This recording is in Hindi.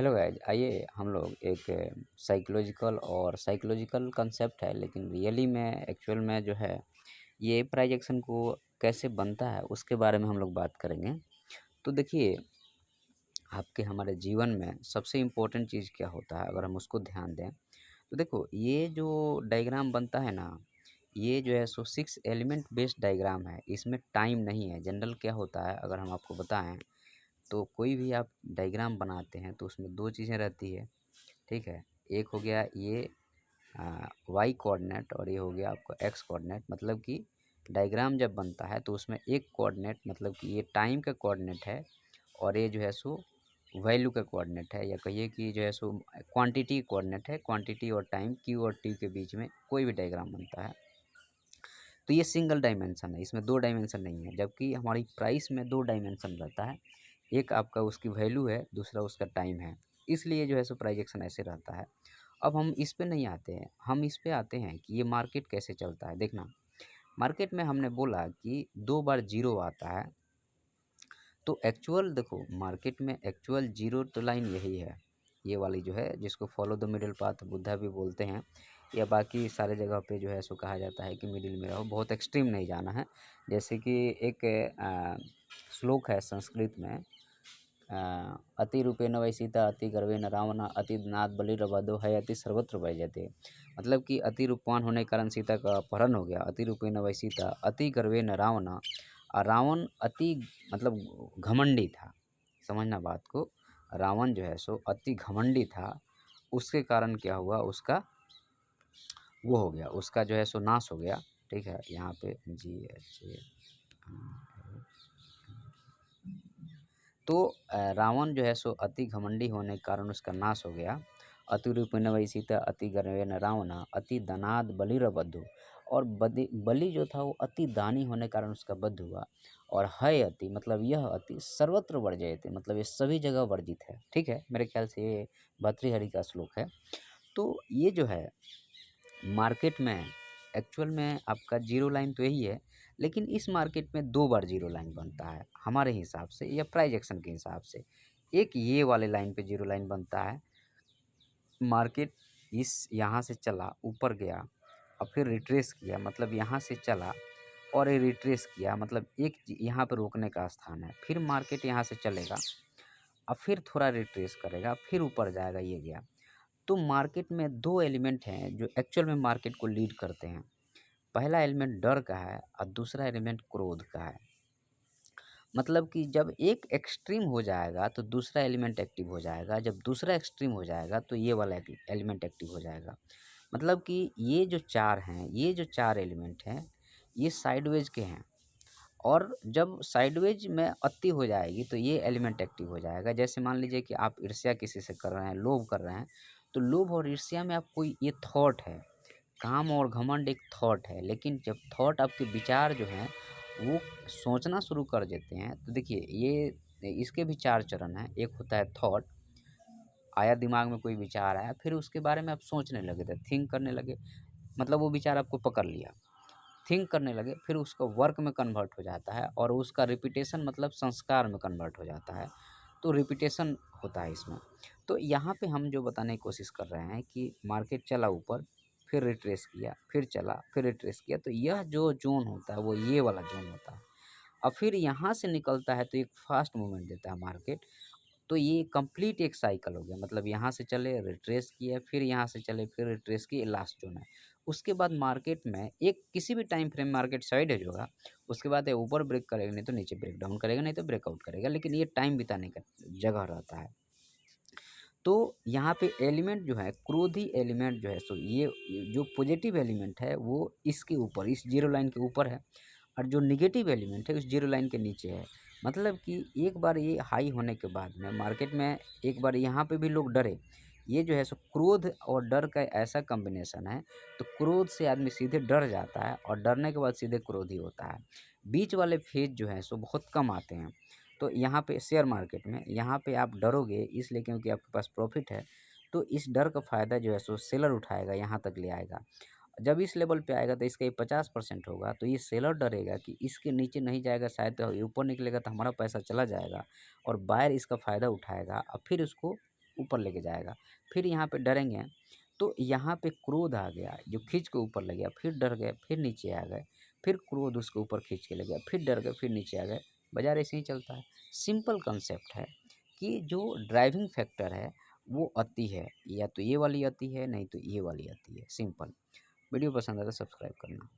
हेलो गाइज, आइए हम लोग एक साइकोलॉजिकल कंसेप्ट है, लेकिन रियली में एक्चुअल में जो है ये प्राइज एक्शन को कैसे बनता है उसके बारे में हम लोग बात करेंगे। तो देखिए, आपके हमारे जीवन में सबसे इम्पोर्टेंट चीज़ क्या होता है अगर हम उसको ध्यान दें तो देखो, ये जो डायग्राम बनता है ना, ये जो है सो 6 एलिमेंट बेस्ड डायग्राम है। इसमें टाइम नहीं है। जनरल क्या होता है अगर हम आपको बताएं तो कोई भी आप डायग्राम बनाते हैं तो उसमें दो चीज़ें रहती है। ठीक है, एक हो गया ये वाई कोऑर्डिनेट और ये हो गया आपका एक्स कोऑर्डिनेट। मतलब कि डायग्राम जब बनता है तो उसमें एक कोऑर्डिनेट मतलब कि ये टाइम का कोऑर्डिनेट है और ये जो है सो वैल्यू का कोऑर्डिनेट है, या कहिए कि जो है सो क्वांटिटी कोऑर्डिनेट है। क्वांटिटी और टाइम, क्यू और टी के बीच में कोई भी डायग्राम बनता है तो ये सिंगल डायमेंशन है, इसमें दो डायमेंशन नहीं है। जबकि हमारी प्राइस में दो डायमेंशन रहता है, एक आपका उसकी वैल्यू है, दूसरा उसका टाइम है। इसलिए जो है सो प्राइजेक्शन ऐसे रहता है। अब हम इस पे नहीं आते हैं, हम इस पे आते हैं कि ये मार्केट कैसे चलता है। देखना, मार्केट में हमने बोला कि 2 बार ज़ीरो आता है, तो एक्चुअल देखो मार्केट में एक्चुअल ज़ीरो तो लाइन यही है, ये वाली जो है जिसको follow the middle path Buddha भी बोलते हैं, या बाकी सारे जगह पे जो है सो कहा जाता है कि मिडिल में रहो, बहुत एक्सट्रीम नहीं जाना है। जैसे कि एक श्लोक है संस्कृत में, अति रूपेण वै सीता अति गर्वेण रावण अति नाद बलिर्बधो है अति सर्वत्र वैजयते। मतलब कि अति रूपवान होने के कारण सीता का अपहरण हो गया। अति रूपेण वै सीता अति गर्वेण रावण, और रावण अति मतलब घमंडी था। समझना बात को, रावण जो है सो अति घमंडी था। उसके कारण क्या हुआ, उसका वो हो गया, उसका जो है सो नाश हो गया। ठीक है, यहाँ पे GH तो रावण जो है सो अति घमंडी होने के कारण उसका नाश हो गया। अति रूपेण वै सीता अति गर्वेण रावण अति धनाद बलिर्बधु, और बलि जो था वो अति दानी होने के कारण उसका वध हुआ। और है अति मतलब यह अति सर्वत्र वर्जयते, मतलब ये सभी जगह वर्जित है। ठीक है, मेरे ख्याल से ये भर्तृहरि का श्लोक है। तो ये जो है मार्केट में एक्चुअल में आपका जीरो लाइन तो यही है, लेकिन इस मार्केट में 2 बार जीरो लाइन बनता है हमारे हिसाब से, या प्राइस एक्शन के हिसाब से। एक ये वाले लाइन पे जीरो लाइन बनता है, मार्केट इस यहाँ से चला ऊपर गया और फिर रिट्रेस किया, मतलब यहाँ से चला और ये रिट्रेस किया, मतलब एक यहाँ पे रोकने का स्थान है। फिर मार्केट यहाँ से चलेगा और फिर थोड़ा रिट्रेस करेगा, फिर ऊपर जाएगा, ये गया। तो मार्केट में दो एलिमेंट हैं जो एक्चुअल में मार्केट को लीड करते हैं। पहला एलिमेंट डर का है और दूसरा एलिमेंट क्रोध का है। मतलब कि जब एक एक्सट्रीम हो जाएगा तो दूसरा एलिमेंट एक्टिव हो जाएगा, जब दूसरा एक्सट्रीम हो जाएगा तो ये वाला एलिमेंट एक्टिव हो जाएगा। मतलब कि ये जो चार हैं, ये जो चार एलिमेंट हैं, ये साइडवेज के हैं, और जब साइडवेज में अति हो जाएगी तो ये एलिमेंट एक्टिव हो जाएगा। जैसे मान लीजिए कि आप ईर्ष्या किसी से कर रहे हैं, लोभ कर रहे हैं, तो लोभ और ईर्ष्या में आप कोई ये थॉट है, काम और घमंड एक थॉट है। लेकिन जब थॉट आपके विचार जो हैं वो सोचना शुरू कर देते हैं, तो देखिए ये इसके भी चार चरण हैं। एक होता है थॉट, आया दिमाग में कोई विचार आया, फिर उसके बारे में आप सोचने लगे थे, थिंक करने लगे, मतलब वो विचार आपको पकड़ लिया, थिंक करने लगे, फिर उसका वर्क में कन्वर्ट हो जाता है और उसका रिपीटेशन मतलब संस्कार में कन्वर्ट हो जाता है। तो रिपीटेशन होता है इसमें। तो यहाँ पे हम जो बताने की कोशिश कर रहे हैं कि मार्केट चला ऊपर, फिर रिट्रेस किया, फिर चला, फिर रिट्रेस किया, तो यह जो जोन होता है वो ये वाला जोन होता है। और फिर यहाँ से निकलता है तो एक फास्ट मूवमेंट देता है मार्केट। तो ये कंप्लीट एक साइकिल हो गया, मतलब यहाँ से चले, रिट्रेस किए, फिर यहाँ से चले, फिर रिट्रेस किए, लास्ट जोन है। उसके बाद मार्केट में एक किसी भी टाइम फ्रेम मार्केट साइड होगा, उसके बाद ये ऊपर ब्रेक करेगा, नहीं तो नीचे ब्रेक डाउन करेगा, नहीं तो ब्रेकआउट करेगा, लेकिन ये टाइम बिताने का जगह रहता है। तो यहाँ पे एलिमेंट जो है, क्रोधी एलिमेंट जो है, सो ये जो पॉजिटिव एलिमेंट है वो इसके ऊपर, इस जीरो लाइन के ऊपर है, और जो निगेटिव एलिमेंट है उस जीरो लाइन के नीचे है। मतलब कि एक बार ये हाई होने के बाद में मार्केट में एक बार यहाँ पे भी लोग डरे। ये जो है सो क्रोध और डर का ऐसा कॉम्बिनेशन है, तो क्रोध से आदमी सीधे डर जाता है और डरने के बाद सीधे क्रोधी होता है। बीच वाले फेज जो है सो बहुत कम आते हैं। तो यहाँ पे शेयर मार्केट में यहाँ पे आप डरोगे इसलिए क्योंकि आपके पास प्रॉफिट है, तो इस डर का फ़ायदा जो है सो सेलर उठाएगा, यहाँ तक ले आएगा। जब इस लेवल पे आएगा तो इसका ये 50% होगा, तो ये सेलर डरेगा कि इसके नीचे नहीं जाएगा, शायद ये ऊपर निकलेगा तो हमारा पैसा चला जाएगा, और बायर इसका फ़ायदा उठाएगा और फिर उसको ऊपर लेके जाएगा। फिर यहाँ पे डरेंगे तो यहाँ पे क्रोध आ गया जो खींच के ऊपर ले गया, फिर डर गए, फिर नीचे आ गए, फिर क्रोध उसके ऊपर खींच के ले गया, फिर डर गए, फिर नीचे आ गए। बाज़ार ऐसे ही चलता है। सिंपल कांसेप्ट है कि जो ड्राइविंग फैक्टर है वो अति है, या तो ये वाली अति है, नहीं तो ये वाली अति है, सिंपल। वीडियो पसंद आए तो सब्सक्राइब करना।